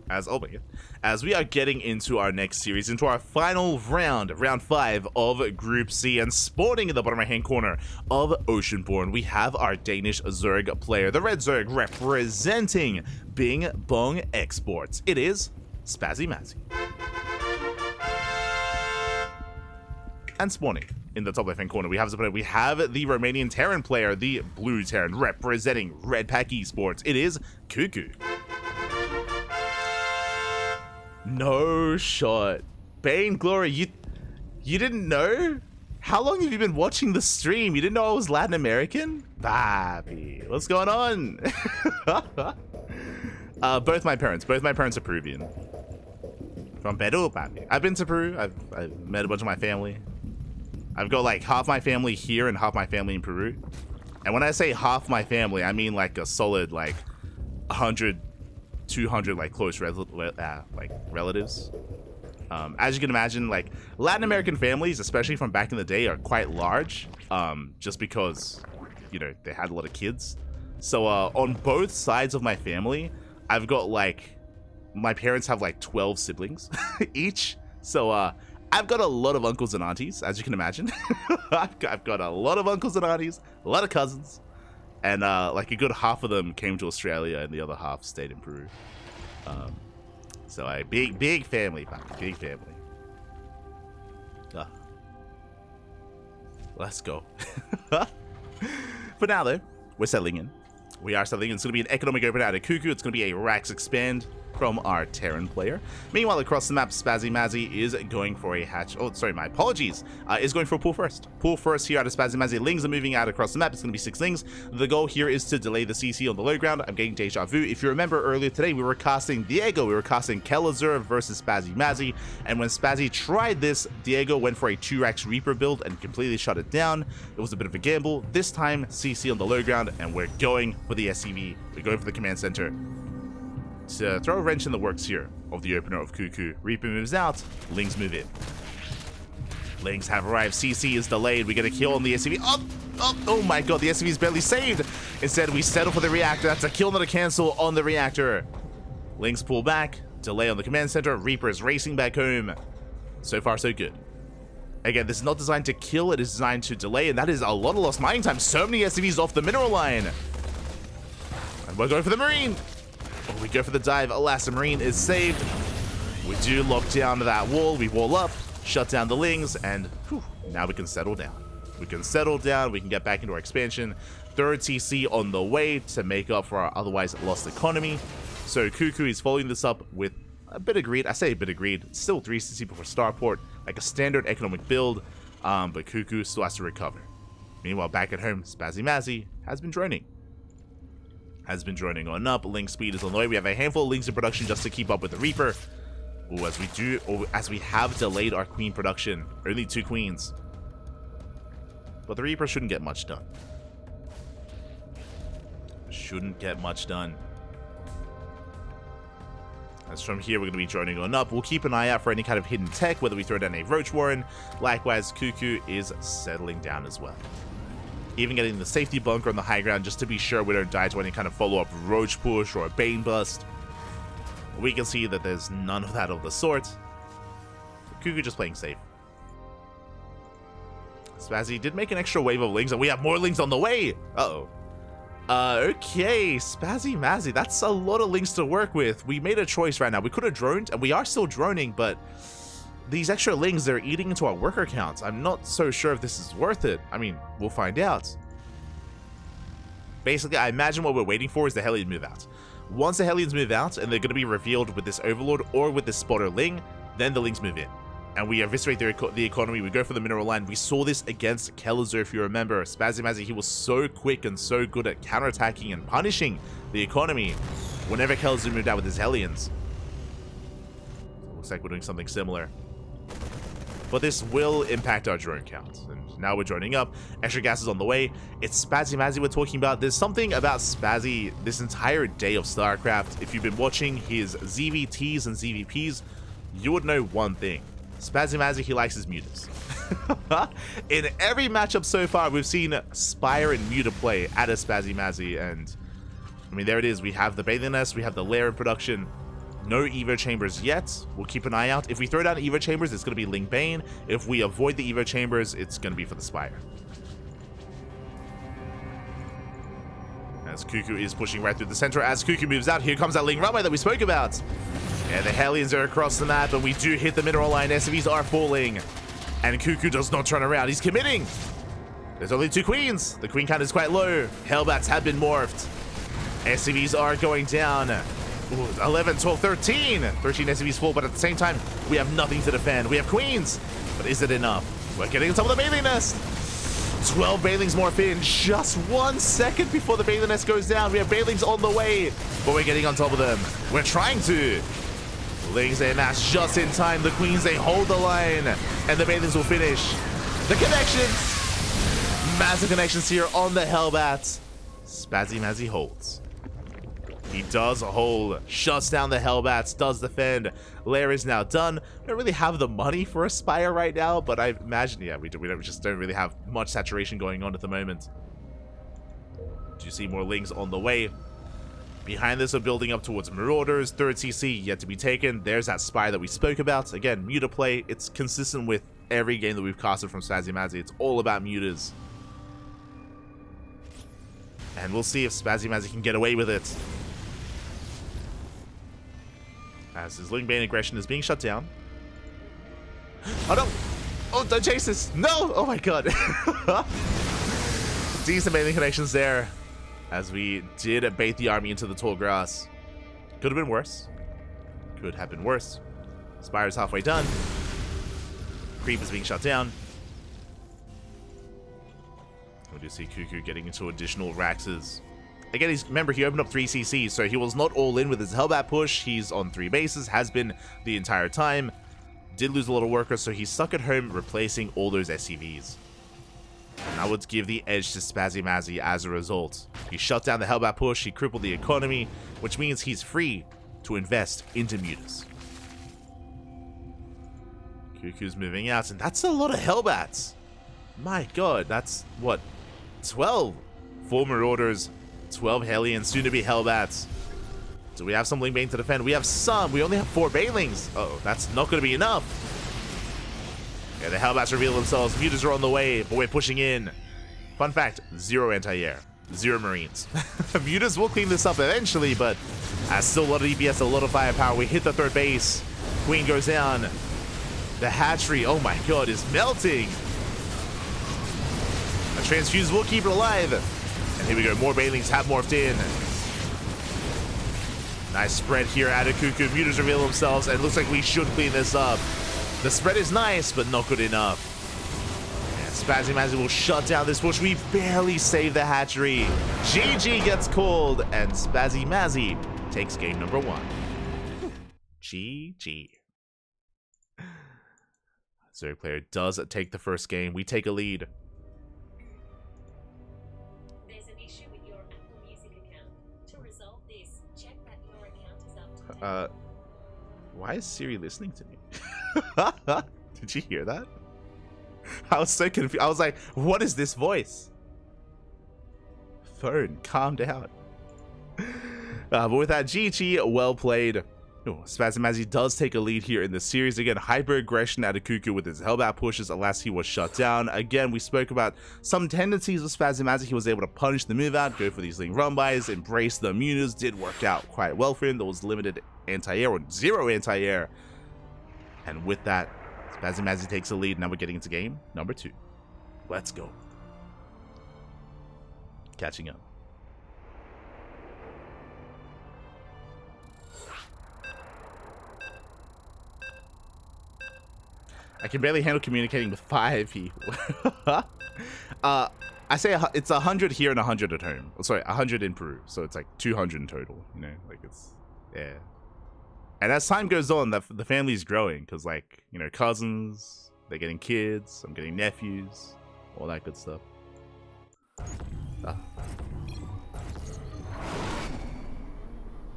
as we are getting into our next series, into our final round, round 5 of Group C, and spawning in the bottom right hand corner of Oceanborn, we have our Danish Zerg player, the Red Zerg, representing Bing Bong Exports. It is Spazymazy. And spawning in the top left hand corner, we have the Romanian Terran player, the Blue Terran, representing Red Pack Esports. It is CuKu. No shot. Bane Glory, you didn't know? How long have you been watching the stream? You didn't know I was Latin American? Baby, what's going on? Both my parents are Peruvian. From Peru, baby. I've been to Peru. I've met a bunch of my family. I've got like half my family here and half my family in Peru. And when I say half my family, I mean like a solid like 100, 200 like close relatives. As you can imagine, like Latin American families, especially from back in the day, are quite large. Just because, you know, they had a lot of kids. So on both sides of my family, I've got like, my parents have like 12 siblings each. So I've got a lot of uncles and aunties, as you can imagine. I've got a lot of uncles and aunties, a lot of cousins, and like a good half of them came to Australia and the other half stayed in Peru. So a big family, big family. Let's go. For now though, we're settling in. We are settling in. It's going to be an economic open out of CuKu. It's going to be a Rax expand from our Terran player. Meanwhile, across the map, Spazymazy is going for a hatch. Oh, sorry, my apologies. Is going for a pull first. Pull first here out of Spazymazy. Lings are moving out across the map. It's going to be 6 Lings. The goal here is to delay the CC on the low ground. I'm getting deja vu. If you remember earlier today, we were casting Diego. We were casting Kelazur versus Spazymazy. And when Spazzy tried this, Diego went for a 2Rax Reaper build and completely shut it down. It was a bit of a gamble. This time, CC on the low ground, and we're going for the SCV. We're going for the command center. To throw a wrench in the works here of the opener of CuKu. Reaper moves out, Lings move in. Lings have arrived, CC is delayed, we get a kill on the SCV. Oh my god, the SCV is barely saved. Instead, we settle for the reactor. That's a kill, not a cancel on the reactor. Lings pull back, delay on the command center, Reaper is racing back home. So far, so good. Again, this is not designed to kill, it is designed to delay, and that is a lot of lost mining time. So many SCVs off the mineral line. And we're going for the Marine. Oh, we go for the dive. Alas, the Marine is saved. We do lock down that wall. We wall up, shut down the Lings, and whew, now we can settle down. We can settle down. We can get back into our expansion. Third TC on the way to make up for our otherwise lost economy. So CuKu is following this up with a bit of greed. I say a bit of greed. Still 3 CC before starport, like a standard economic build, but CuKu still has to recover. Meanwhile, back at home, Spazymazy has been droning. On up. Link speed is on the way. We have a handful of Links in production just to keep up with the Reaper. As we have delayed our Queen production. Only 2 Queens. But the Reaper shouldn't get much done. As from here, we're going to be droning on up. We'll keep an eye out for any kind of hidden tech, whether we throw down a Roach Warren. Likewise, CuKu is settling down as well. Even getting the safety bunker on the high ground just to be sure we don't die to any kind of follow-up Roach push or a Bane bust. We can see that there's none of that of the sort. CuKu just playing safe. Spazzy did make an extra wave of Lings, and we have more Lings on the way! Uh-oh. Okay, Spazymazy, that's a lot of Lings to work with. We made a choice right now. We could have droned, and we are still droning, but these extra Lings, they're eating into our worker counts. I'm not so sure if this is worth it. I mean, we'll find out. Basically, I imagine what we're waiting for is the Hellions move out. Once the Hellions move out, and they're going to be revealed with this Overlord or with this Spotter Ling, then the Lings move in. And we eviscerate the economy, we go for the mineral line. We saw this against Kelazur, if you remember. Spazymazy, he was so quick and so good at counterattacking and punishing the economy whenever Kelazur moved out with his Hellions. Looks like we're doing something similar. But this will impact our drone count. And now we're droning up. Extra gas is on the way. It's Spazymazy we're talking about. There's something about Spazzy this entire day of StarCraft. If you've been watching his ZVTs and ZVPs, you would know one thing. Spazymazy, he likes his mutas. In every matchup so far, we've seen Spire and Muta play at a Spazymazy, and I mean, there it is. We have the Bathing Nest, we have the Lair in production. No Evo Chambers yet. We'll keep an eye out. If we throw down Evo Chambers, it's going to be Ling Bane. If we avoid the Evo Chambers, it's going to be for the Spire. As CuKu is pushing right through the center. As CuKu moves out, here comes that Ling runway that we spoke about. And the Hellions are across the map, and we do hit the mineral line. SCVs are falling. And CuKu does not turn around. He's committing. There's only 2 queens. The queen count is quite low. Hellbats have been morphed. SCVs are going down. Ooh, 11, 12, 13. 13 SCVs fall, but at the same time, we have nothing to defend. We have queens, but is it enough? We're getting on top of the bathing nest. 12 Banelings morph in just 1 second before the bathing nest goes down. We have Banelings on the way, but we're getting on top of them. We're trying to. Lings, they amass just in time. The queens, they hold the line, and the Banelings will finish. The connections. Massive connections here on the Hellbats. Spazymazy holds. He does hold, shuts down the Hellbats, does defend. Lair is now done. We don't really have the money for a Spire right now, but I imagine, yeah, we just don't really have much saturation going on at the moment. Do you see more Lings on the way? Behind this, we're building up towards Marauders. 3rd CC yet to be taken. There's that Spire that we spoke about. Again, Muta play. It's consistent with every game that we've casted from Spazymazy. It's all about Mutas. And we'll see if Spazymazy can get away with it. As his Ling Bane aggression is being shut down. Oh no! Oh, don't chase this! No! Oh my god! Decent Baneling connections there. As we did bait the army into the tall grass. Could have been worse. Could have been worse. Spire's halfway done. Creep is being shut down. We do see CuKu getting into additional Raxes. Again, remember, he opened up 3 CCs, so he was not all in with his Hellbat push. He's on 3 bases, has been the entire time. Did lose a lot of workers, so he's stuck at home replacing all those SCVs. And I would give the edge to Spazymazy as a result. He shut down the Hellbat push, he crippled the economy, which means he's free to invest into Mutas. CuKu's moving out, and that's a lot of Hellbats. My god, that's, what, 12? 4 Marauders, 12 Hellions, soon to be Hellbats. Do we have some Ling Bane to defend? We have some. We only have 4 Banelings. Uh-oh, that's not going to be enough. Yeah, the Hellbats reveal themselves. Mutas are on the way, but we're pushing in. Fun fact, 0 anti-air, 0 Marines. Mutas will clean this up eventually, but still a lot of DPS, a lot of firepower. We hit the 3rd base. Queen goes down. The hatchery, oh my god, is melting. A transfuse will keep it alive. And here we go, more Banelings have morphed in. Nice spread here out of CuKu. Mutas reveal themselves, and it looks like we should clean this up. The spread is nice, but not good enough. And Spazymazy will shut down this push. We barely save the hatchery. GG gets called, and Spazymazy takes game number 1. GG. Zerg player does take the first game. We take a lead. There's an issue with your Apple Music account. To resolve this, check that your account is up to date. Why is Siri listening to me? Did you hear that? I was so confused. I was like, what is this voice? Phone, calm down. But with that, GG, well played. Oh, Spazymazy does take a lead here in the series. Again, hyper-aggression out of CuKu with his Hellbat pushes, alas he was shut down. Again, we spoke about some tendencies of Spazymazy. He was able to punish the move out, go for these Ling run-bys, embrace the Mutas. Did work out quite well for him. There was limited anti-air or 0 anti-air. And with that, Spazymazy takes a lead. Now we're getting into game number 2. Let's go. Catching up. I can barely handle communicating with 5 people. I say it's 100 here and 100 at home. Oh, sorry, 100 in Peru. So it's like 200 in total, you know? Like it's, yeah. And as time goes on, the family's growing because, like, you know, cousins, they're getting kids, I'm getting nephews, all that good stuff.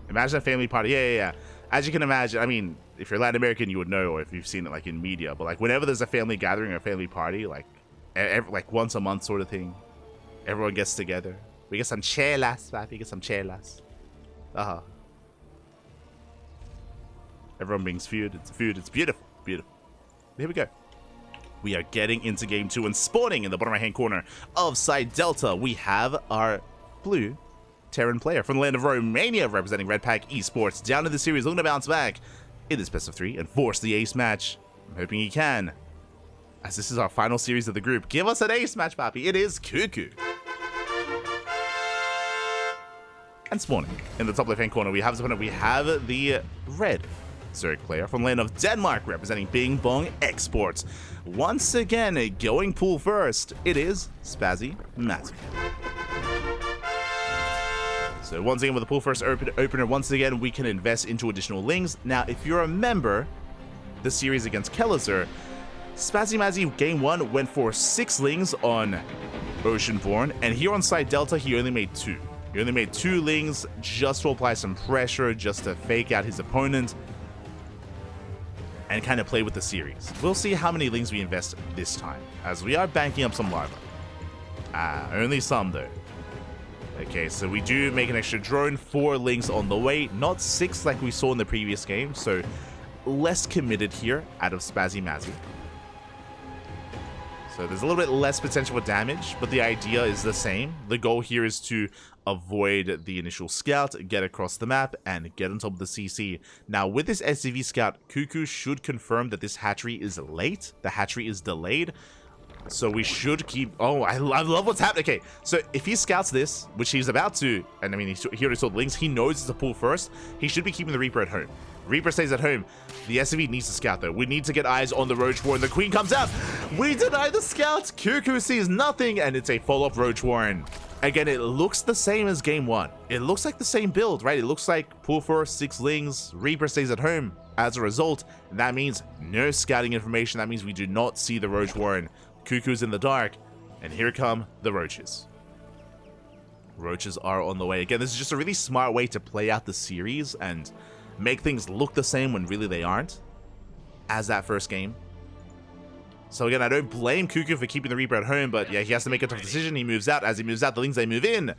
Imagine a family party. Yeah. As you can imagine, I mean, if you're Latin American, you would know, or if you've seen it like in media. But like whenever there's a family gathering or a family party, like like once a month sort of thing, everyone gets together. We get some chelas, papi. Get some chelas. Everyone brings food. It's food. It's beautiful. Beautiful. Here we go. We are getting into game 2 and spawning in the bottom right-hand corner of side Delta. We have our blue Terran player from the land of Romania representing Red Pack Esports down in the series, looking to bounce back in this best of 3 and force the ace match. I'm hoping he can, as this is our final series of the group. Give us an ace match, Papi. It is CuKu. And spawning in the top left-hand corner, we have the red Zerg player from land of Denmark representing Bing Bong Exports. Once again, going pool first, it is Spazymazy. So once again with the pool first opener, once again we can invest into additional lings. Now if you remember the series against Kelazur, Spazymazy game 1 went for 6 lings on Oceanborn, and here on side Delta he only made 2. He only made 2 lings just to apply some pressure, just to fake out his opponent and kind of play with the series. We'll see how many lings we invest this time, as we are banking up some larva. Only some though. Okay, so we do make an extra drone, 4 lings on the way, not 6 like we saw in the previous game, so less committed here out of Spazymazy. So there's a little bit less potential for damage, but the idea is the same. The goal here is to avoid the initial scout, get across the map, and get on top of the CC. Now, with this SCV scout, CuKu should confirm that this hatchery is late. The hatchery is delayed. So we should keep... Oh, I love what's happening. Okay, so if he scouts this, which he's about to, and I mean, he already saw the links, he knows it's a pull first, he should be keeping the Reaper at home. Reaper stays at home. The SCV needs to scout, though. We need to get eyes on the Roach Warren. The Queen comes out. We deny the scout. CuKu sees nothing, and it's a follow-up Roach Warren. Again, it looks the same as game 1. It looks like the same build, right? It looks like pull first, 6 lings, Reaper stays at home. As a result, that means no scouting information. That means we do not see the Roach Warren. CuKu's in the dark, and here come the roaches. Roaches are on the way. Again, this is just a really smart way to play out the series and make things look the same when really they aren't, as that first game. So again, I don't blame CuKu for keeping the Reaper at home, but yeah, he has to make a tough decision. He moves out. As he moves out, the lings, they move in.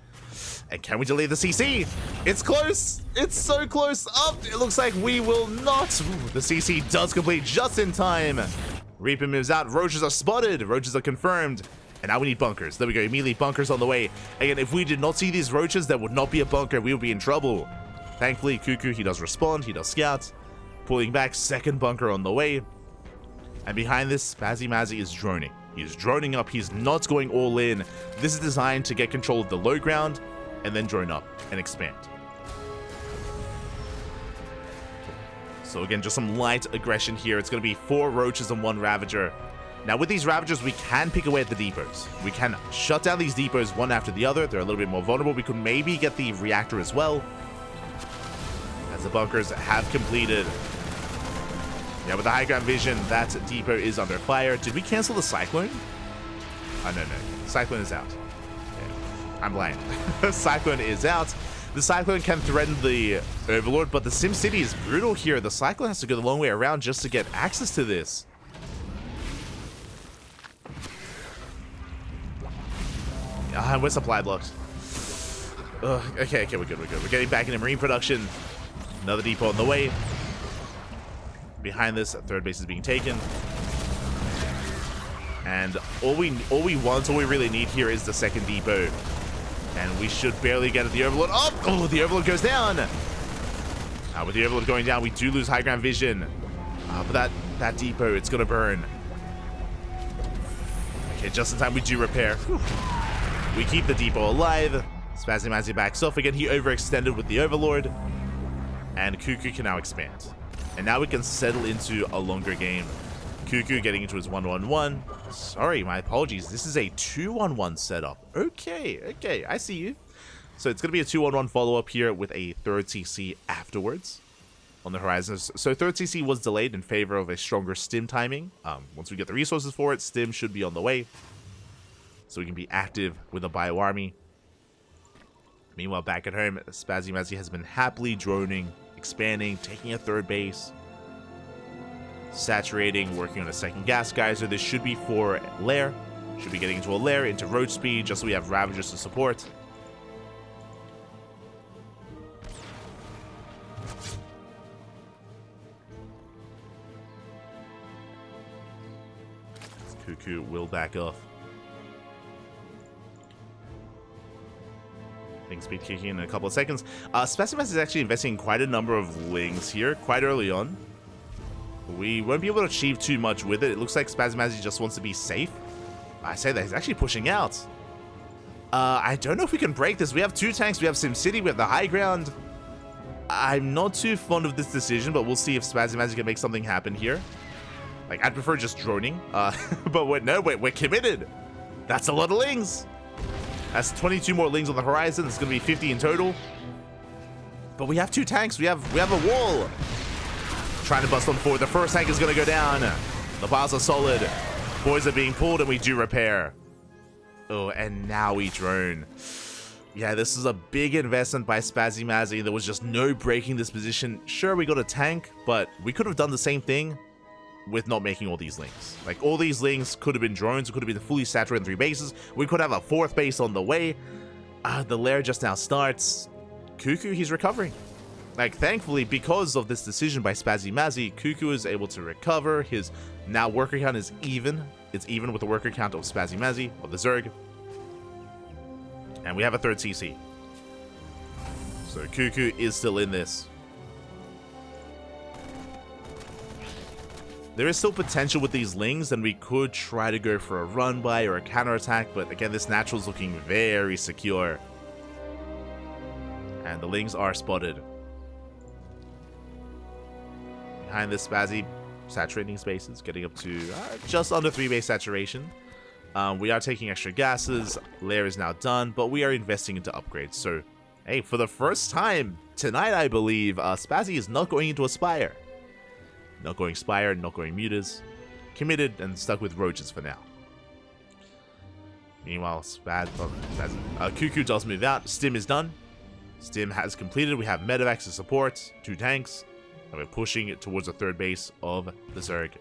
And can we delay the CC? It's close. It's so close. Up. It looks like we will not. Ooh, the CC does complete just in time. Reaper moves out. Roaches are spotted. Roaches are confirmed. And now we need bunkers. There we go. Immediately bunkers on the way. Again, if we did not see these roaches, there would not be a bunker. We would be in trouble. Thankfully, CuKu, he does respond. He does scout. Pulling back. Second bunker on the way. And behind this, Spazymazy is droning. He's droning up. He's not going all in. This is designed to get control of the low ground and then drone up and expand. So again, just some light aggression here. It's going to be 4 roaches and 1 ravager. Now with these ravagers, we can pick away at the depots. We can shut down these depots one after the other. They're a little bit more vulnerable. We could maybe get the reactor as well, as the bunkers have completed. Yeah, with the high ground vision, that depot is under fire. Did we cancel the Cyclone? Oh, no. Cyclone is out. Yeah, I'm blind. Cyclone is out. The Cyclone can threaten the Overlord, but the SimCity is brutal here. The Cyclone has to go the long way around just to get access to this. We're supply blocked. Okay, we're good. We're getting back into marine production. Another depot on the way. Behind this, a 3rd base is being taken. And all we really need here is the 2nd depot. And we should barely get at the Overlord. Oh, the Overlord goes down. With the Overlord going down, we do lose high ground vision. But that depot, it's gonna burn. Okay, just in time we do repair. Whew. We keep the depot alive. Spazymazy backs off again. He overextended with the Overlord. And CuKu can now expand. And now we can settle into a longer game. CuKu getting into his 1-1-1. Sorry, my apologies. This is a 2-1-1 setup. Okay, I see you. So it's going to be a 2-1-1 follow-up here with a 3rd CC afterwards on the horizon. So 3rd CC was delayed in favor of a stronger stim timing. Once we get the resources for it, stim should be on the way, so we can be active with a bio army. Meanwhile, back at home, Spazymazy has been happily droning, expanding, taking a 3rd base, saturating, working on a 2nd gas geyser. This should be for lair. Should be getting into a lair, into roach speed, just so we have ravagers to support. CuKu will back off. Things speed kicking in a couple of seconds. Spazymazy is actually investing in quite a number of lings here, quite early on. We won't be able to achieve too much with it. It looks like Spazymazy just wants to be safe. I say that he's actually pushing out. I don't know if we can break this. We have 2 tanks, we have SimCity, we have the high ground. I'm not too fond of this decision, but we'll see if Spazymazy can make something happen here. Like, I'd prefer just droning. But we're committed. That's a lot of lings. That's 22 more lings on the horizon. It's going to be 50 in total. But we have 2 tanks. We have a wall. Trying to bust on forward. The first tank is going to go down. The piles are solid. Boys are being pulled, and we do repair. Oh, and now we drone. Yeah, this is a big investment by Spazymazy. There was just no breaking this position. Sure, we got a tank, but we could have done the same thing with not making all these lings. Like, all these lings could have been drones. It could have been fully saturated 3 bases. We could have a 4th base on the way. The lair just now starts. CuKu, he's recovering. Like, thankfully, because of this decision by Spazymazy, CuKu is able to recover. His now worker count is even. It's even with the worker count of Spazymazy, of the Zerg. And we have a 3rd CC. So CuKu is still in this. There is still potential with these lings, and we could try to go for a run by or a counterattack, but again, this natural is looking very secure. And the lings are spotted. Behind this Spazzy, saturating spaces, getting up to just under 3 base saturation. We are taking extra gases, lair is now done, but we are investing into upgrades. So, hey, for the first time tonight, I believe, Spazzy is not going into a Spire. Not going Spire, not going Mutas. Committed and stuck with Roaches for now. Meanwhile, CuKu does move out. Stim is done. Stim has completed. We have medevacs to support, 2 tanks, and we're pushing it towards the 3rd base of the Zerg.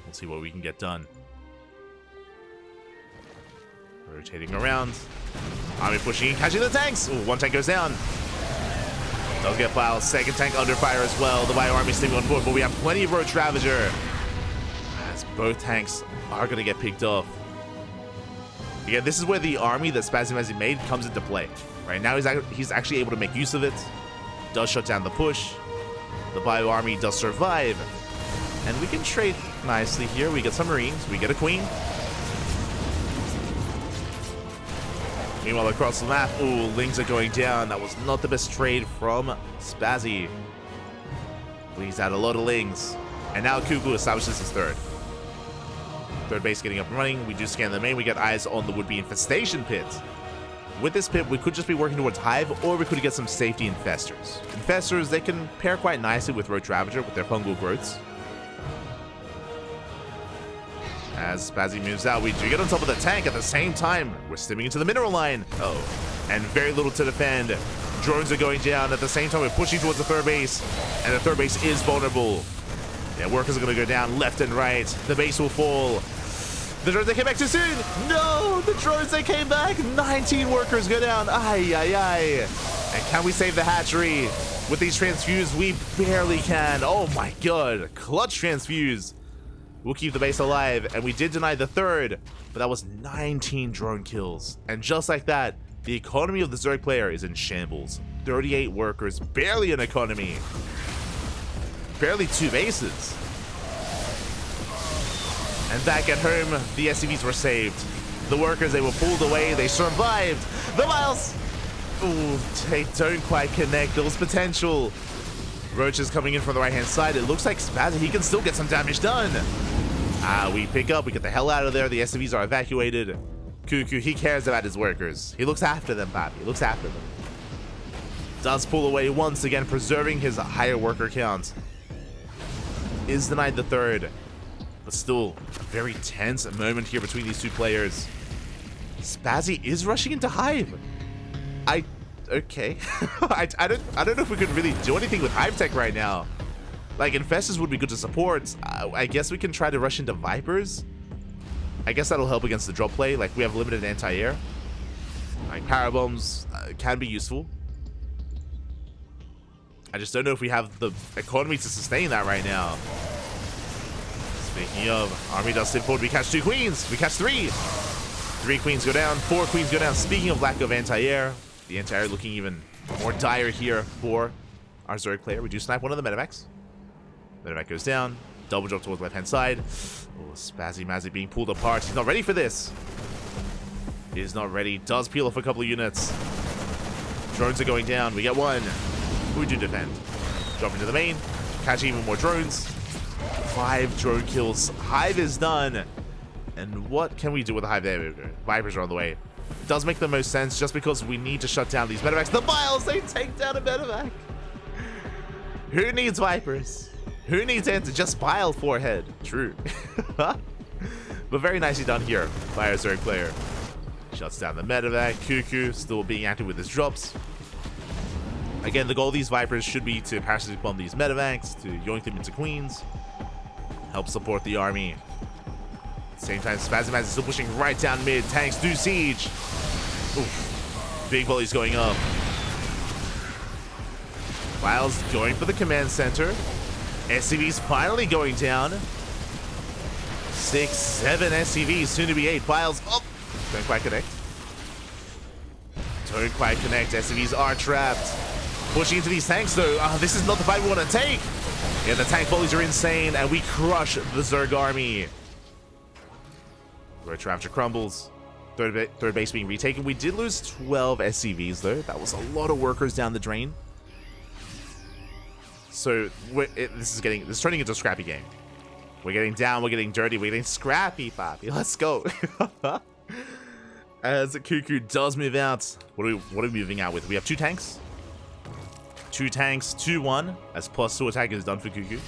We'll see what we can get done. Rotating around. Army pushing in, catching the tanks. Ooh, 1 tank goes down. Does get filed. 2nd tank under fire as well. The Bio Army still on board, but we have plenty of Roach Ravager. As both tanks are going to get picked off. Again, this is where the army that Spazymazy made comes into play. Right now, he's actually able to make use of it. Does shut down the push. The Bio Army does survive. And we can trade nicely here. We get some Marines. We get a Queen. Meanwhile, across the map, ooh, lings are going down. That was not the best trade from Spazzy. Bleeds out a lot of lings. And now CuKu establishes his 3rd. 3rd base getting up and running. We do scan the main. We get eyes on the would-be infestation pit. With this pit, we could just be working towards Hive, or we could get some safety infestors. Infestors, they can pair quite nicely with Roach Ravager with their fungal growths. As Spazzy moves out, we do get on top of the tank at the same time. We're stimming into the mineral line. And very little to defend. Drones are going down. At the same time, we're pushing towards the 3rd base. And the 3rd base is vulnerable. Yeah, workers are going to go down left and right. The base will fall. The drones, they came back too soon. No, the drones, they came back. 19 workers go down. Ay, ay, ay. And can we save the hatchery? With these transfuse, we barely can. Oh my god. Clutch transfuse. We'll keep the base alive, and we did deny the 3rd, but that was 19 drone kills. And just like that, the economy of the Zerg player is in shambles. 38 workers, barely an economy. Barely 2 bases. And back at home, the SCVs were saved. The workers, they were pulled away, they survived. The miles! Ooh, they don't quite connect. There was potential. Roach is coming in from the right-hand side. It looks like Spazzy, he can still get some damage done. We pick up, we get the hell out of there. The SCVs are evacuated. CuKu, he cares about his workers. He looks after them, Bobby. He looks after them. Does pull away once again, preserving his higher worker count. Is denied the 3rd. But still, a very tense moment here between these 2 players. Spazzy is rushing into Hive. Okay. I don't know if we could really do anything with Hive Tech right now. Like, Infestors would be good to support. I guess we can try to rush into Vipers. I guess that'll help against the drop play. Like, we have limited anti-air. Like, Power Bombs can be useful. I just don't know if we have the economy to sustain that right now. Speaking of, army does step forward. We catch 2 queens. We catch 3. 3 queens go down. 4 queens go down. Speaking of lack of anti-air, the anti-air looking even more dire here for our Zerg player. We do snipe one of the medevacs. Medevac goes down. Double drop towards left-hand side. Oh, Spazymazy being pulled apart. He's not ready for this. He is not ready. Does peel off a couple of units. Drones are going down. We get 1. We do defend. Drop into the main. Catch even more drones. 5 drone kills. Hive is done. And what can we do with the Hive? There we go. Vipers are on the way. It does make the most sense just because we need to shut down these medevacs. The Biles, they take down a medevac. Who needs Vipers? Who needs Enter? Just Bile forehead. True. But very nicely done here by our Zerg player. Shuts down the medevac. CuKu still being active with his drops. Again, the goal of these Vipers should be to parasitic bomb these medevacs, to yoink them into queens, help support the army. At the same time, Spazymazy is still pushing right down mid. Tanks do siege. Oof. Big volleys going up. Biles going for the command center. SCVs finally going down. 6, 7 SCVs, soon to be 8. Biles up. Don't quite connect. Don't quite connect. SCVs are trapped. Pushing into these tanks though. This is not the fight we want to take. Yeah, the tank volleys are insane and we crush the Zerg army. Road Ravager crumbles. Third base being retaken. We did lose 12 SCVs though. That was a lot of workers down the drain. So this is turning into a scrappy game. We're getting down, we're getting dirty, we're getting scrappy, Poppy. Let's go. As CuKu does move out. What are we moving out with? We have 2 tanks. 2 tanks, 2-1. As +2 attack is done for CuKu.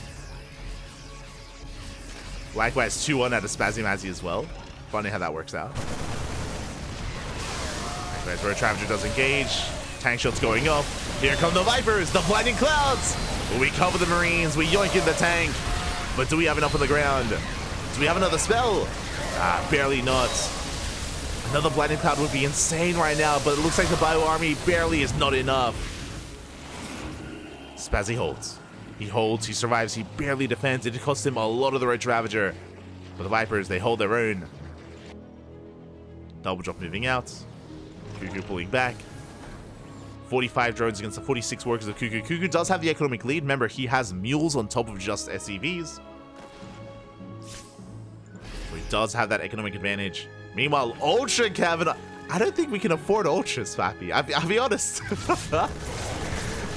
Likewise, 2-1 out of Spazymazy as well. Funny how that works out. Likewise, Road Ravager does engage. Tank shots going up. Here come the Vipers, the blinding clouds. We cover the Marines, we yoink in the tank. But do we have enough on the ground? Do we have another spell? Barely not. Another blinding cloud would be insane right now, but it looks like the bio army barely is not enough. Spazzy holds. He holds, he survives, he barely defends. It costs him a lot of the Road Ravager. But the Vipers, they hold their own. Double drop moving out. CuKu pulling back. 45 drones against the 46 workers of CuKu. CuKu does have the economic lead. Remember, he has mules on top of just SCVs. So he does have that economic advantage. Meanwhile, Ultra Cabinet. I don't think we can afford Ultras, Fappy. I'll be honest.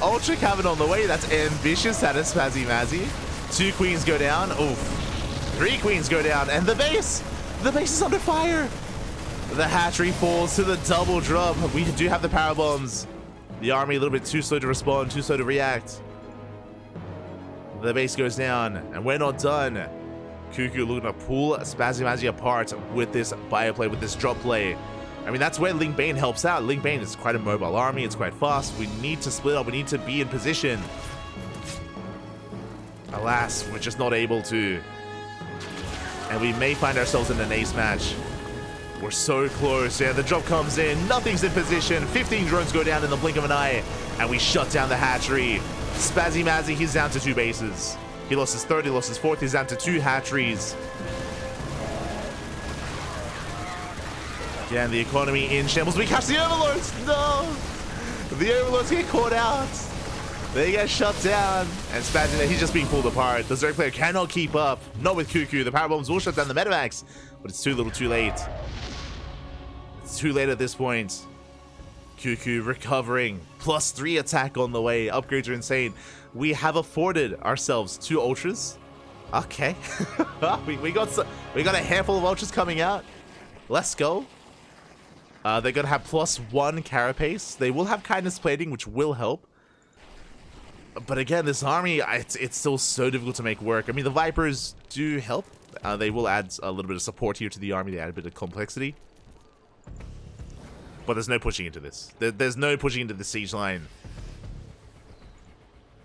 Ultra Cabinet on the way. That's ambitious out of Spazymazy. 2 queens go down. Oof. 3 queens go down. And the base. The base is under fire. The hatchery falls to the double drop. We do have the power bombs. The army a little bit too slow to respond, too slow to react. The base goes down, and we're not done. CuKu looking to pull Spazymazy apart with this bio play, with this drop play. I mean, that's where Ling Bane helps out. Ling Bane is quite a mobile army, it's quite fast. We need to split up, we need to be in position. Alas, we're just not able to. And we may find ourselves in an ace match. We're so close. Yeah, the drop comes in. Nothing's in position. 15 drones go down in the blink of an eye. And we shut down the hatchery. Spazymazy, he's down to 2 bases. He lost his 3rd, he lost his 4th. He's down to 2 hatcheries. Again, the economy in shambles. We catch the Overlords. No! The Overlords get caught out. They get shut down. And Spazymazy, he's just being pulled apart. The Zerg player cannot keep up. Not with CuKu. The power bombs will shut down the medevacs. But it's too little too late. It's too late at this point. CuKu recovering. +3 attack on the way. Upgrades are insane. We have afforded ourselves 2 ultras. Okay. we got a handful of ultras coming out. Let's go. They're going to have +1 carapace. They will have kindness plating, which will help. But again, this army, it's still so difficult to make work. I mean, the Vipers do help. They will add a little bit of support here to the army. They add a bit of complexity. But there's no pushing into this. There's no pushing into the siege line.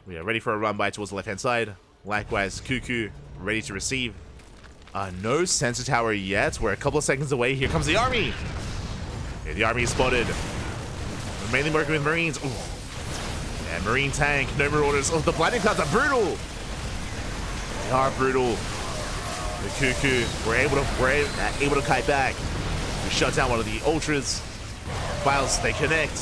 We are ready for a run by towards the left-hand side. Likewise, CuKu ready to receive. No sensor tower yet. We're a couple of seconds away. Here comes the army. Yeah, the army is spotted. We're mainly working with Marines. Ooh. And Marine tank. No more orders. Oh, the blinding clouds are brutal. They are brutal. The CuKu, we're able to kite back. We shut down one of the ultras. Files, they connect.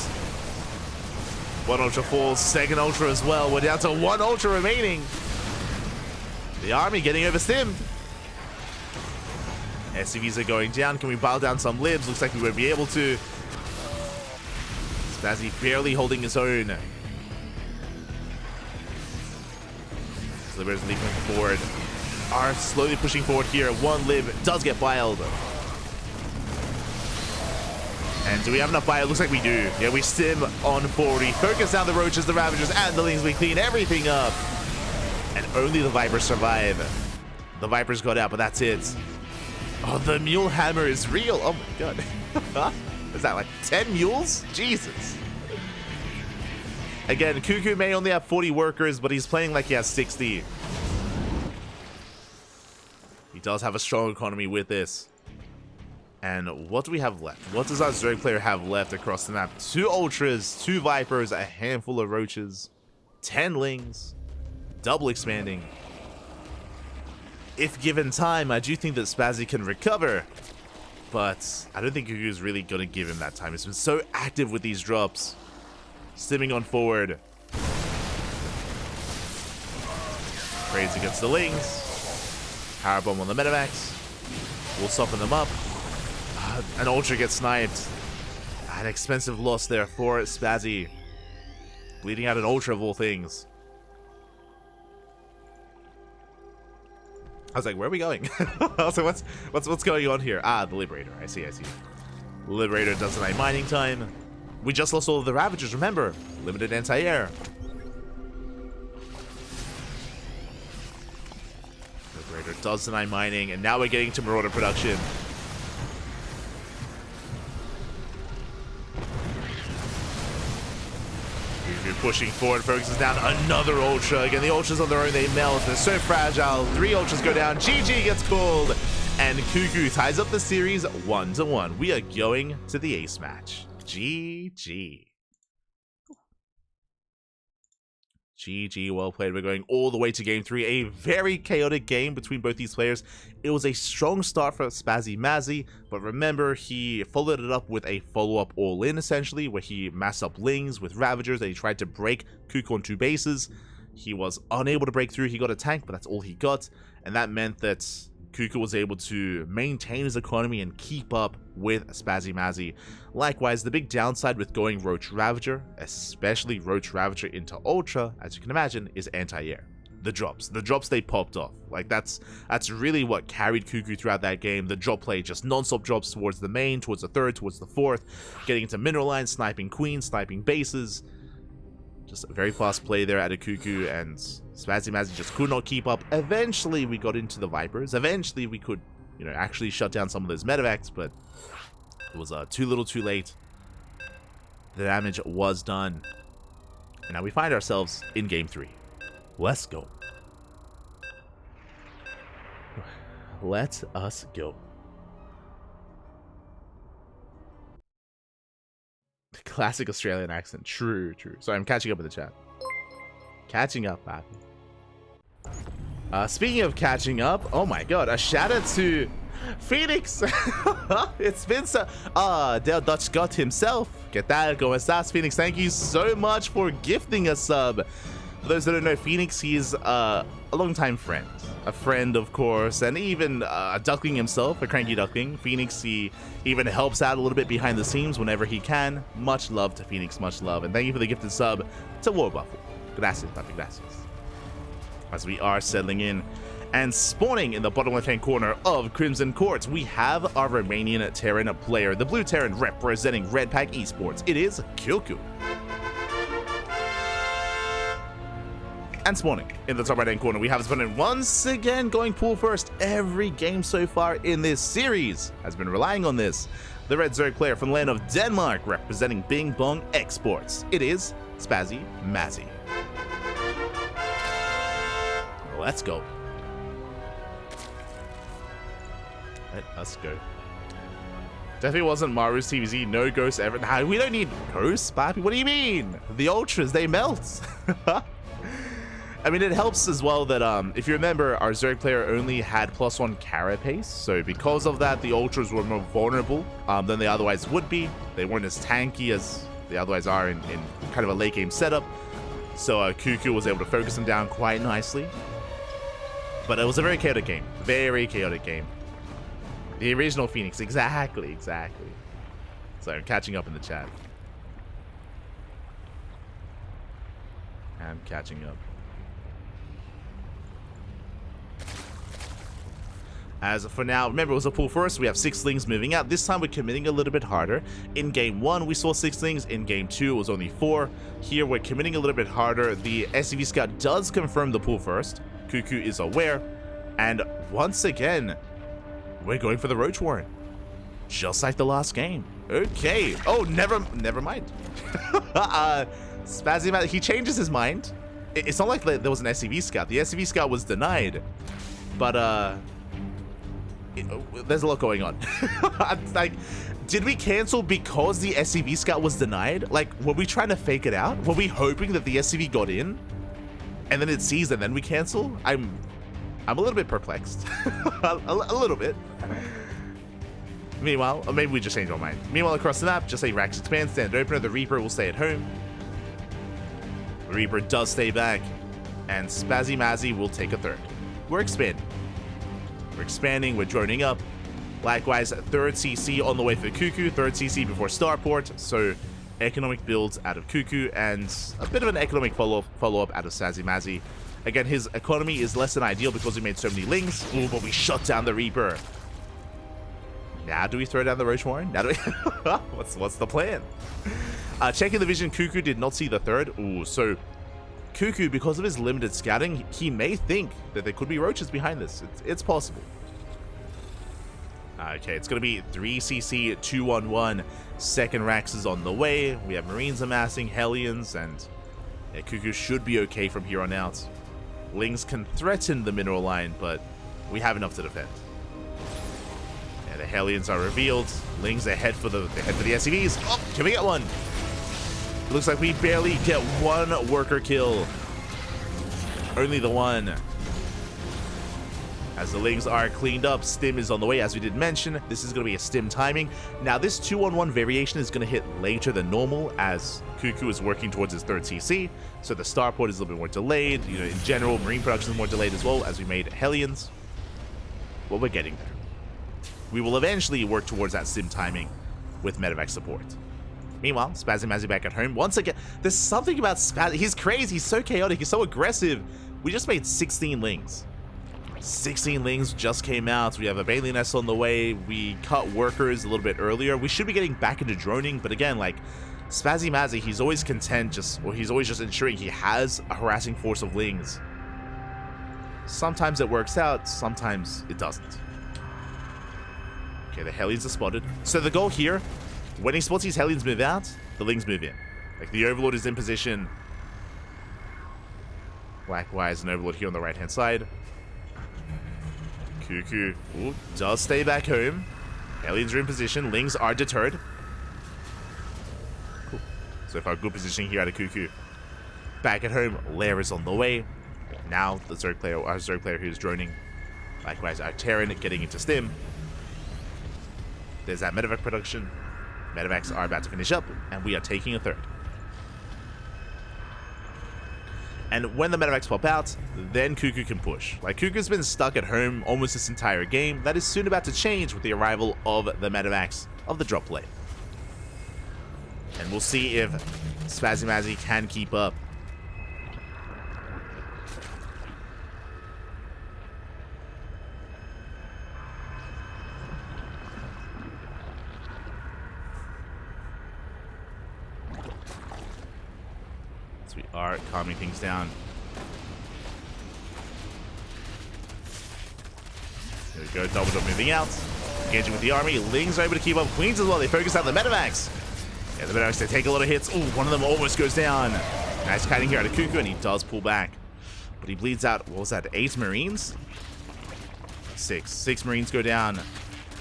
One ultra falls, second ultra as well. We're down to one ultra remaining. The army getting overstimmed. SCVs are going down. Can we bow down some libs? Looks like we won't be able to. Spazzy barely holding his own. Libers leaping forward. Are slowly pushing forward here. One lib does get filed. And do we have enough fire? Looks like we do. Yeah, we stim on 40. Focus down the roaches, the ravagers, and the lings. We clean everything up. And only the vipers survive. The vipers got out, but that's it. Oh, the mule hammer is real. Oh my god. Is that like 10 mules? Jesus. Again, CuKu may only have 40 workers, but he's playing like he has 60. He does have a strong economy with this. And what do we have left? What does our Zerg player have left across the map? 2 ultras, 2 vipers, a handful of roaches, 10 lings, double expanding. If given time, I do think that Spazzy can recover, but I don't think CuKu is really going to give him that time. He's been so active with these drops. Stimming on forward. Trades against the lings. Power bomb on the Medivacs. We'll soften them up. An ultra gets sniped. An expensive loss there for Spazzy. Bleeding out an ultra of all things. I was like, where are we going? Also, what's going on here? Ah, the Liberator. I see. The Liberator does deny mining time. We just lost all of the Ravagers, remember? Limited anti-air. Liberator does deny mining, and now we're getting to Marauder production. CuKu pushing forward, focuses down another Ultra. Again, the Ultras on their own, they melt. They're so fragile. 3 Ultras go down. GG gets called. And CuKu ties up the series 1-1. We are going to the ace match. GG. GG, well played. We're going all the way to game 3. A very chaotic game between both these players. It was a strong start for Spazymazy, but remember, he followed it up with a follow-up all-in, essentially, where he massed up lings with Ravagers and he tried to break CuKu on 2 bases. He was unable to break through. He got a tank, but that's all he got, and that meant that CuKu was able to maintain his economy and keep up with Spazymazy. Likewise, the big downside with going Roach Ravager, especially Roach Ravager into Ultra, as you can imagine, is anti-air. The drops they popped off. Like that's really what carried CuKu throughout that game. The drop play, just non-stop drops towards the main, towards the third, towards the fourth, getting into mineral lines, sniping queens, sniping bases. Just a very fast play there out of CuKu, and Spazymazy just could not keep up. Eventually, we got into the Vipers. Eventually, we could, actually shut down some of those medevacs, but it was too little too late. The damage was done. And now we find ourselves in game 3. Let's go. Let us go. Classic Australian accent. True. So I'm catching up with the chat. Catching up, man. Speaking of catching up, oh my god, a shout out to Phoenix. It's been so... Del Dutch got himself. ¿Qué tal? ¿Cómo estás, Phoenix? Thank you so much for gifting a sub. For those that don't know, Phoenix, he's a longtime friend. A friend, of course, and even a Duckling himself, a cranky Duckling. Phoenix, he even helps out a little bit behind the scenes whenever he can. Much love to Phoenix, much love. And thank you for the gifted sub to War Buffalo. Gracias, papi, gracias. As we are settling in and spawning in the bottom left-hand corner of Crimson Court, we have our Romanian Terran player, the Blue Terran representing Red Pack Esports. It is CuKu. And spawning in the top right-hand corner, we have Spawn once again going pool first. Every game so far in this series has been relying on this. The Red Zerg player from the land of Denmark representing Bing Bong Exports. It is Spazymazy. Let's go. Let us go. Definitely wasn't Maru's TvZ. No ghosts ever. Nah, we don't need ghosts, papi. What do you mean? The ultras, they melt. I mean, it helps as well that, if you remember, our Zerg player only had +1 carapace, so because of that, the Ultras were more vulnerable than they otherwise would be. They weren't as tanky as they otherwise are in kind of a late game setup, so CuKu was able to focus them down quite nicely. But it was a very chaotic game. Very chaotic game. The original Phoenix, exactly. So I'm catching up in the chat. I'm catching up. As for now, remember it was a pull first, we have 6 Lings moving out. This time we're committing a little bit harder. In game 1 we saw 6 Lings, in game 2 it was only 4. Here we're committing a little bit harder. The SCV Scout does confirm the pull first. CuKu is aware. And once again, we're going for the Roach Warren. Just like the last game. Okay. Oh, never mind. Spazymazy, he changes his mind. It's not like there was an SCV Scout. The SCV Scout was denied. But, there's a lot going on. Like, did we cancel because the SCV Scout was denied? Like, were we trying to fake it out? Were we hoping that the SCV got in and then it sees and then we cancel? I'm a little bit perplexed. a little bit. Meanwhile, or maybe we just changed our mind. Meanwhile, across the map, just say Rax expands, stand opener, the Reaper will stay at home. The Reaper does stay back, and Spazymazy will take a third. We're expanding. We're expanding, we're droning up. Likewise, 3rd CC on the way for CuKu, 3rd CC before Starport, so economic builds out of CuKu, and a bit of an economic follow-up out of Spazymazy. Again, his economy is less than ideal because we made so many Lings. Ooh, but we shut down the Reaper. Now do we throw down the Roach Warren? Now do we... what's the plan? Checking the vision, CuKu did not see the 3rd. Ooh, so CuKu, because of his limited scouting, he may think that there could be roaches behind this. It's possible. Okay, it's going to be 3cc, 2-on-1. Second Rax is on the way. We have Marines amassing, Hellions, and yeah, CuKu should be okay from here on out. Lings can threaten the mineral line, but we have enough to defend. Yeah, the Hellions are revealed. Lings ahead for the SCVs. Oh, can we get one? It looks like we barely get one worker kill. Only the one. As the Lings are cleaned up, Stim is on the way, as we did mention. This is going to be a Stim timing. Now, this 2-on-1 variation is going to hit later than normal, as CuKu is working towards his 3rd CC. So the Starport is a little bit more delayed. You know, in general, Marine production is more delayed as well, as we made Hellions. Well, we're getting there. We will eventually work towards that Stim timing with medevac support. Meanwhile, Spazymazy back at home. Once again, there's something about Spaz. He's crazy. He's so chaotic. He's so aggressive. We just made 16 Lings. 16 Lings just came out. We have a Bailey Nest on the way. We cut workers a little bit earlier. We should be getting back into droning, but again, like, Spazymazy, he's always content he's always just ensuring he has a harassing force of Lings. Sometimes it works out, sometimes it doesn't. Okay, the Hellions are spotted. So the goal here, when he spots these Hellions move out, the Lings move in. Like, the Overlord is in position. Likewise, an Overlord here on the right-hand side. CuKu does stay back home. Hellions are in position. Lings are deterred. Cool. So far, good positioning here out of CuKu. Back at home, Lair is on the way. Now, the Zerg player, our Zerg player who's droning. Likewise, our Terran getting into Stim. There's that medevac production. Medevacs are about to finish up, and we are taking a 3rd. And when the medevacs pop out, then CuKu can push. Like, CuKu's been stuck at home almost this entire game. That is soon about to change with the arrival of the medevacs of the drop play. And we'll see if Spazymazy can keep up. So we are calming things down. There we go, double jump moving out. Engaging with the army. Lings are able to keep up. Queens as well. They focus out the medevacs. Yeah, the medevacs, they take a lot of hits. Ooh, one of them almost goes down. Nice kiting here out of CuKu, and he does pull back. But he bleeds out, what was that, 8 Marines? 6 Marines go down.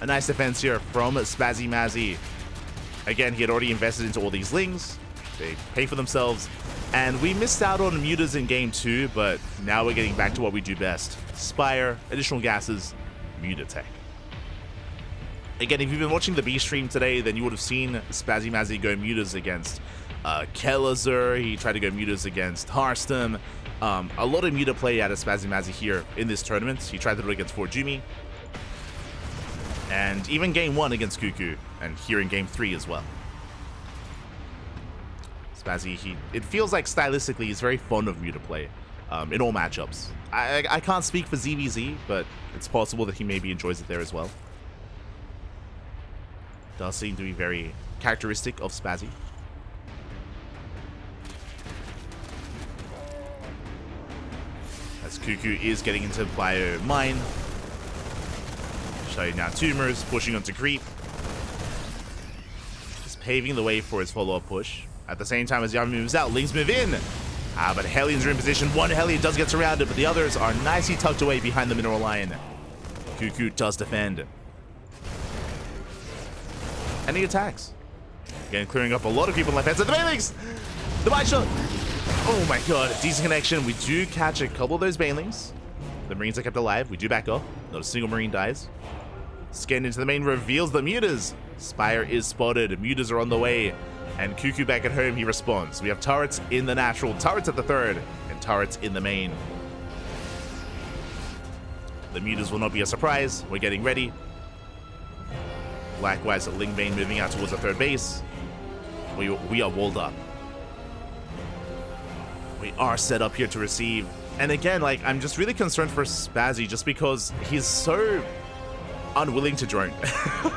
A nice defense here from Spazymazy. Again, he had already invested into all these Lings. They pay for themselves. And we missed out on mutas in game 2, but now we're getting back to what we do best. Spire, additional gases, muta tech. Again, if you've been watching the B stream today, then you would have seen Spazymazy go mutas against Kelazur. He tried to go mutas against Harstem. A lot of muta play out of Spazymazy here in this tournament. He tried to do it against Forjumi. And even game 1 against CuKu, and here in game 3 as well. Spazzy, it feels like stylistically he's very fond of muta play in all matchups. I can't speak for ZvZ, but it's possible that he maybe enjoys it there as well. Does seem to be very characteristic of Spazzy. As CuKu is getting into Bio Mine. Shutting down tumors, pushing onto creep. Just paving the way for his follow-up push. At the same time as Yami moves out, Lings move in. But Hellions are in position. One Hellion does get surrounded, but the others are nicely tucked away behind the mineral line. CuKu does defend. And he attacks. Again, clearing up a lot of people on left hand side. The Banelings! The bite shot! Oh my god, decent connection. We do catch a couple of those Banelings. The Marines are kept alive. We do back off. Not a single Marine dies. Scan into the main reveals the mutas. Spire is spotted. Mutas are on the way. And CuKu back at home, he responds. We have turrets in the natural, turrets at the third, and turrets in the main. The mutas will not be a surprise. We're getting ready. Likewise, Lingbane moving out towards the third base. We are walled up. We are set up here to receive. And again, like, I'm just really concerned for Spazzy just because he's so unwilling to drone.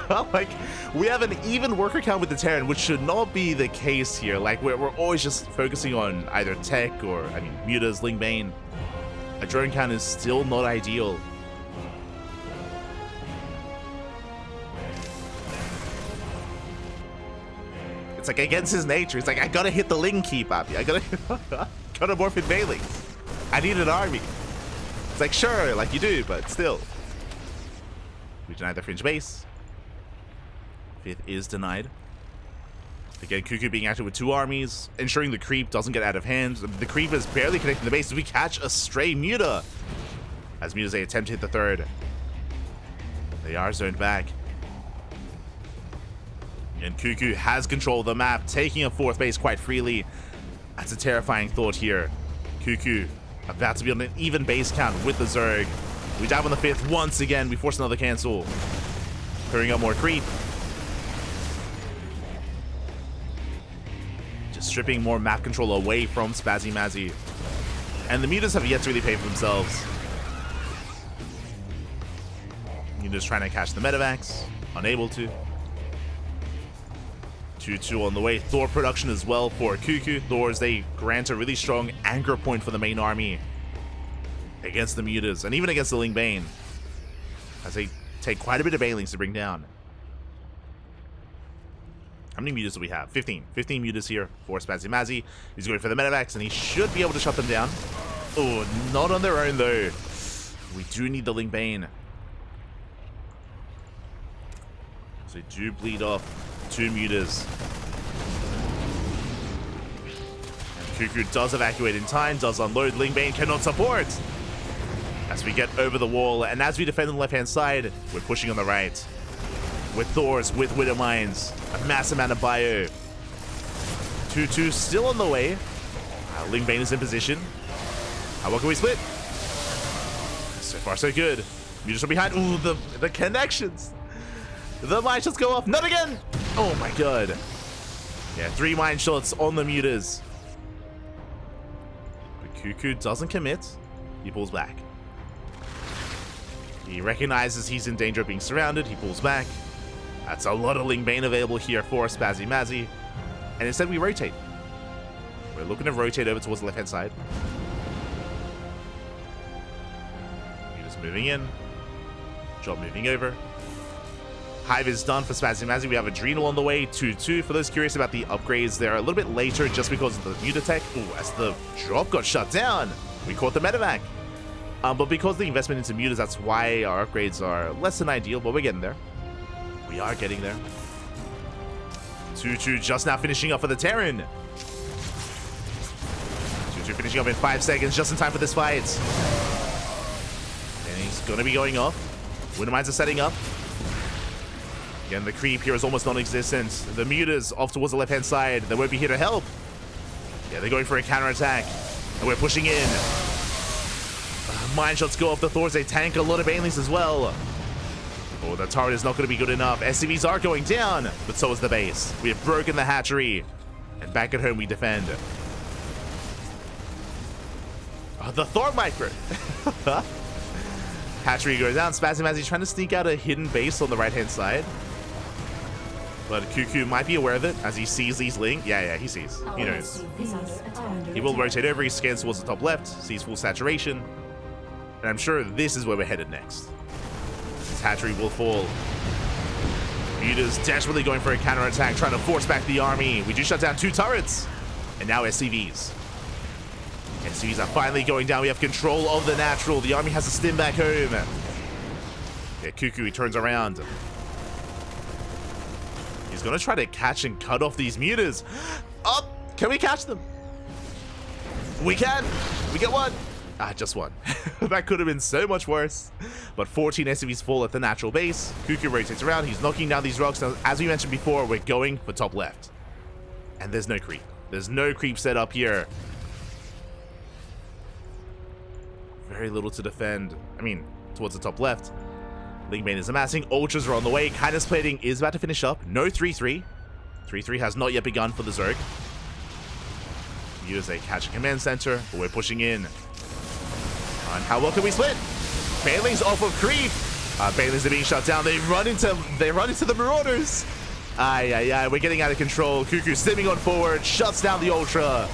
Like, we have an even worker count with the Terran, which should not be the case here. Like, we're always just focusing on either tech or, I mean, mutas, Lingbane. A drone count is still not ideal. It's like against his nature. It's like, I gotta hit the Ling keep up. I gotta morph in Bailey. I need an army. It's like, sure, like you do, but still. We deny the fringe base. Fifth is denied. Again, CuKu being active with 2 armies, ensuring the creep doesn't get out of hand. The creep is barely connecting the base. We catch a stray muta. As mutas, they attempt to hit the third. They are zoned back. And CuKu has control of the map, taking a 4th base quite freely. That's a terrifying thought here. CuKu about to be on an even base count with the Zerg. We dive on the 5th once again. We force another cancel. Clearing up more creep. Just stripping more map control away from Spazymazy. And the mutas have yet to really pay for themselves. Mutas trying to catch the Medivacs. Unable to. 2-2 on the way. Thor production as well for CuKu. Thors, they grant a really strong anchor point for the main army against the mutas, and even against the Lingbane, as they take quite a bit of Banelings to bring down. How many mutas do we have? 15. 15 mutas here for Spazymazy. He's going for the Medivacs, and he should be able to shut them down. Oh, not on their own, though. We do need the Lingbane. So they do bleed off 2 mutas. And CuKu does evacuate in time, does unload. Lingbane cannot support. As we get over the wall, and as we defend on the left-hand side, we're pushing on the right. With Thors, with Widow Mines, a massive amount of bio. 2-2 still on the way. Lingbane is in position. What can we split? So far, so good. Mutas from behind. Ooh, the connections. The mine shots go off. Not again. Oh my god. Yeah, 3 mine shots on the mutas. But CuKu doesn't commit. He pulls back. He recognizes he's in danger of being surrounded. He pulls back. That's a lot of Lingbane available here for Spazymazy. And instead we rotate. We're looking to rotate over towards the left-hand side. Mutas moving in. Job moving over. Hive is done for Spazymazy. We have Adrenal on the way, 2-2. For those curious about the upgrades, they're a little bit later just because of the muta tech. Ooh, as the drop got shut down, we caught the Medivac. But because the investment into mutas, that's why our upgrades are less than ideal, but we're getting there. We are getting there. 2-2 just now finishing up for the Terran. CuKu finishing up in 5 seconds, just in time for this fight. And he's going to be going off. Winter Mines are setting up. Again, the creep here is almost non-existent. The Mutas off towards the left-hand side. They won't be here to help. Yeah, they're going for a counter-attack. And we're pushing in. Mine shots go off the Thors. They tank a lot of Banelings as well. Oh, the turret is not going to be good enough. SCVs are going down, but so is the base. We have broken the hatchery. And back at home, we defend. The Thor micro. Hatchery goes down. Spazymazy trying to sneak out a hidden base on the right-hand side. But CuKu might be aware of it as he sees these Ling. Yeah, he sees. He knows. He will rotate over. He scans towards the top left, sees full saturation. And I'm sure this is where we're headed next. This hatchery will fall. Mutas desperately going for a counterattack, trying to force back the army. We do shut down 2 turrets. And now SCVs. SCVs are finally going down. We have control of the natural. The army has to stim back home. Yeah, CuKu, he turns around. He's going to try to catch and cut off these Mutas. Oh, can we catch them? We can. We get one. Just one. That could have been so much worse. But 14 SCVs fall at the natural base. CuKu rotates around. He's knocking down these rocks. Now, as we mentioned before, we're going for top left. And there's no creep. There's no creep set up here. Very little to defend. I mean, towards the top left. Lingbane is amassing. Ultras are on the way. Kindness plating is about to finish up. No 3-3. 3-3 has not yet begun for the Zerg. Use a catch a command center, but we're pushing in. And how well can we split? Banelings off of creep. Banelings are being shut down. They run into the Marauders. We're getting out of control. CuKu stimming on forward, shuts down the Ultra.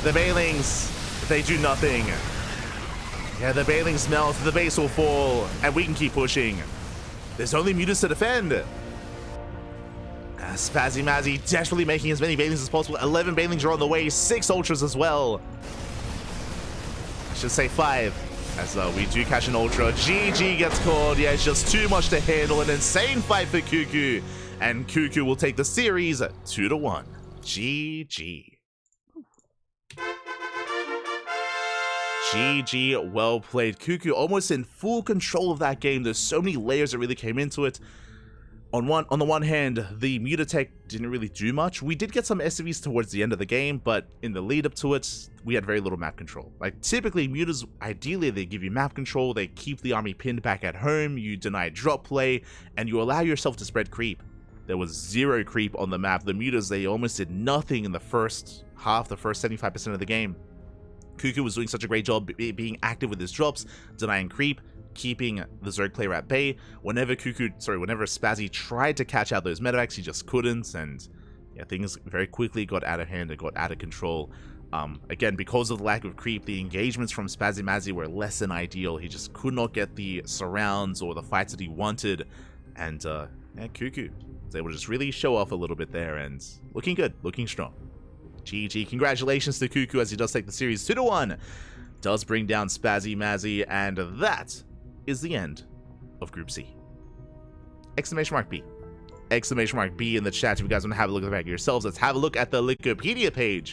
The Banelings, they do nothing. Yeah, the Banelings melt, the base will fall, and we can keep pushing. There's only Mutas to defend. Spazymazy desperately making as many Banelings as possible. 11 Banelings are on the way, 6 Ultras as well. I should say 5, as we do catch an Ultra. GG gets called. Yeah, it's just too much to handle. An insane fight for CuKu, and CuKu will take the series 2-1. GG. GG, well played. CuKu almost in full control of that game. There's so many layers that really came into it. On the one hand, the Mutatech didn't really do much. We did get some SCVs towards the end of the game, but in the lead up to it, we had very little map control. Like, typically, Mutas, ideally, they give you map control, they keep the army pinned back at home, you deny drop play, and you allow yourself to spread creep. There was 0 creep on the map. The Mutas, they almost did nothing in the first half, the first 75% of the game. CuKu was doing such a great job being active with his drops, denying creep, keeping the Zerg player at bay. Whenever Spazzy tried to catch out those medevacs, he just couldn't, and yeah, things very quickly got out of hand and got out of control. Again, because of the lack of creep, the engagements from Spazymazy were less than ideal. He just could not get the surrounds or the fights that he wanted, and yeah, CuKu was able to just really show off a little bit there, and looking good, looking strong. GG, congratulations to CuKu as he does take the series 2-1. Does bring down Spazymazy, and that is the end of Group C. Exclamation mark B. Exclamation mark B in the chat if you guys want to have a look at the back of yourselves. Let's have a look at the Wikipedia page